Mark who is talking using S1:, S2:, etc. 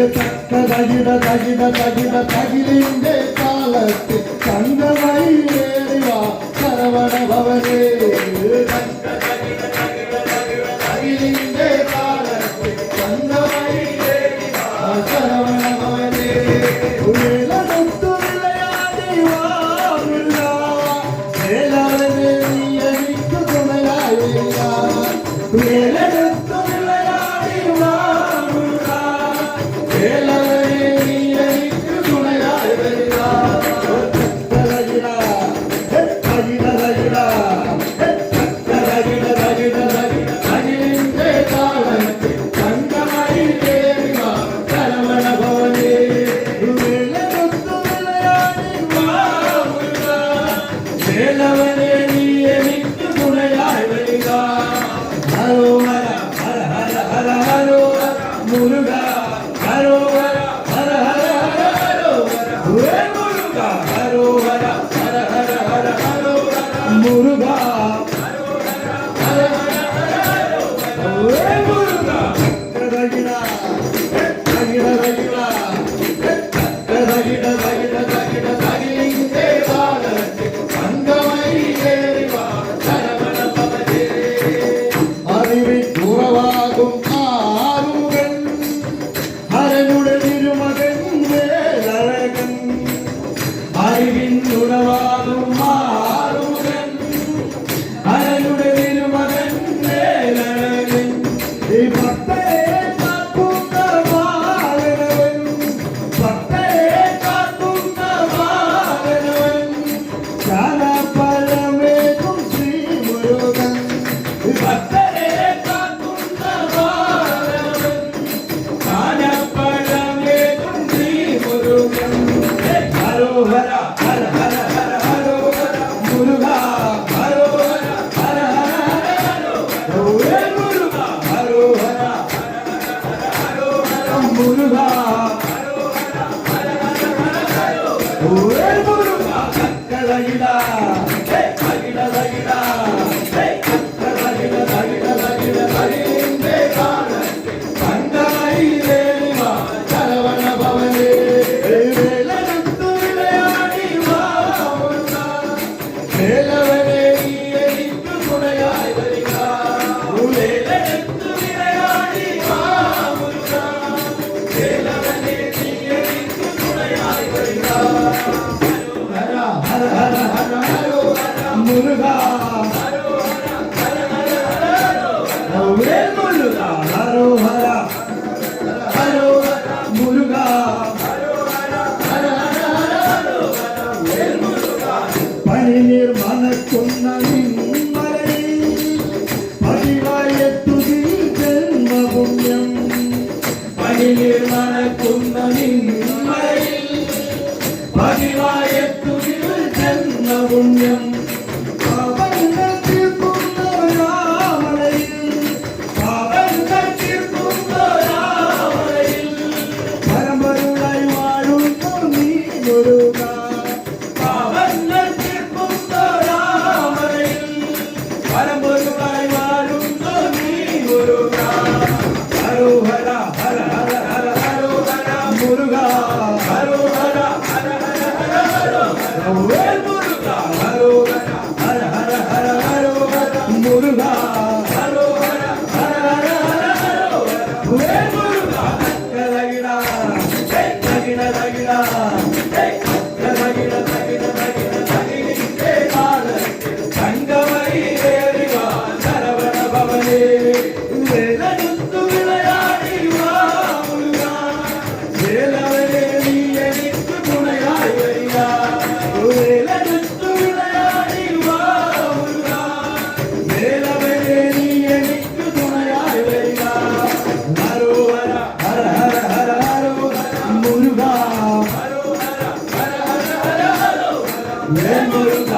S1: തകിട തകിട തകിട തകിലിന്റെ കാലത്ത് തങ്കമായി ഏറിവാ ശരവണ ഭവനേ തകിലിന്റെ കാലത്ത് തങ്കമായി ഏറിവാ ശരവണ ഭവനേ വേലടുത്തു വിളയാടി വാഴുക വേലവനെ നീ എനിക്ക് തുണയായി വരിക വേലടുത്തു വിളയാടി വാഴുക വേലവനെ നീ എനിക്ക് തുണയായി വരിക തകിട തകിട തകിട തകിട തകിട തകിലിന്റെ കാലത്ത് തങ്കമായി ഏറിവാ ശരവണ ഭവനേ വേലടുത്തു വിളയാടി വാഴുക വേലവനെ നീ എനിക്ക് തുണയായി വരിക ഹരോഹര ഹര ഹര ഹര ഹരോഹര മുരുക ഹരോഹര ഹര ഹര ഹര ഹരോഹര ഹേ മുരുക ഹരോഹര ഹര ഹര ഹര ഹരോഹര മുരുക ഹരോഹര ഹര ഹര ഹര ഹരോഹര ഹേ മുരുക തകിട തകിട തകിട തകിട തകിട തകിട തകിലിന്റെ കാലത്ത് തങ്കമായി ഏറിവാ ശരവണ ഭവനേ അറിവിൻ ഉറവാകും ആറുമുഖൻ ഹരനുടെ തിരുമകൻ വേലഴകൻ അറിവിൻ ഉറവാകും ആറുമുഖൻ ഹരനുടെ തിരുമകൻ വേലഴകൻ ഈ ഭക്തരെ കാക്കുന്ന ബാലനവൻ ഭക്തരെ കാക്കുന്ന ബാലനവൻ ജ്ഞാനഫലമേകും ശ്രീ മുരുകൻ ഭക്തരെ കാക്കുന്ന ബാലനവൻ ജ്ഞാനഫലമേകും ശ്രീ മുരുകൻ ഹരോഹര ഹര ഹര ഹര ഹരോഹര മുരുക ഹരോഹര ഹര ഹര ഹര ഹരോഹര ഹേ മുരുക ഹരോഹര മുരുക ഹരോഹര ഹര ഹര ഹര ഹരോഹര ഹേ മുരുക തകിട തകിട തകിട തകിട തകിട തകിട തകിലിന്റെ കാലത്ത് തങ്കമായി ഏറിവാ ശരവണ ഭവനേ വേലടുത്തു വിളയാടി വാഴുക വേലവനെ നീ എനിക്ക് തുണയായി വരിക വേലടുത്തു വിളയാടി വാഴുക വേലവനെ നീ എനിക്ക് തുണയായി വരിക ഹര ഹര ഹര ഹര ഹരോഹര മുരുക ഹരോഹര ഹര ഹര ഹര ഹരോഹര ഹേ മുരുക ഹരോഹര ഹരോഹര മുരുക ഹരോഹര ഹര ഹര ഹര ഹരോഹര ഹേ മുരുക പനിനീർ മനക്കുന്ന നിന്മലയിൽ പതിവായെത്തുതി ജന്മപുണ്യം പനിനീർ മനക്കുന്ന നിന്മലയിൽ പതിവായെത്തുതി ജന്മപുണ്യം പാപങ്ങൾ തീർക്കുന്ന രാമലയിൽ പാപങ്ങൾ തീർക്കുന്ന രാമലയിൽ പരമ്പരയായി വാഴുന്നു നീ മുരുക പാപങ്ങൾ തീർക്കുന്ന രാമലയിൽ പരമ്പരയായി വാഴുന്നു നീ മുരുക ഹരോഹര ഹര ഹര ഹര ഹരോഹര മുരുക ഹരോഹര ഹര ഹര ഹര ഹരോഹര ഹേ മുരുക ഹരോഹര ഹര ഹര ഹര ഹരോഹര മുരുക ഹരോഹര ഹര ഹര ഹര ഹരോഹര ഹേ മുരുക തകിട തകിട തകിട തകിട തകിട തകിട തകിലിന്റെ കാലത്ത് തങ്കമായി ഏറിവാ ശരവണ ഭവനേ വേലടുത്തു വിളയാടി വാഴുക വേലവനെ നീ എനിക്ക് തുണയായി വരിക വേലടുത്തു വിളയാടി വാഴുക വേലവനെ നീ എനിക്ക് തുണയായി വരിക ഹരോഹര ഹര ഹര ഹര ഹരോഹര മുരുക ഹരോഹര ഹര ഹര ഹര ഹരോഹര ഹേ മുരുക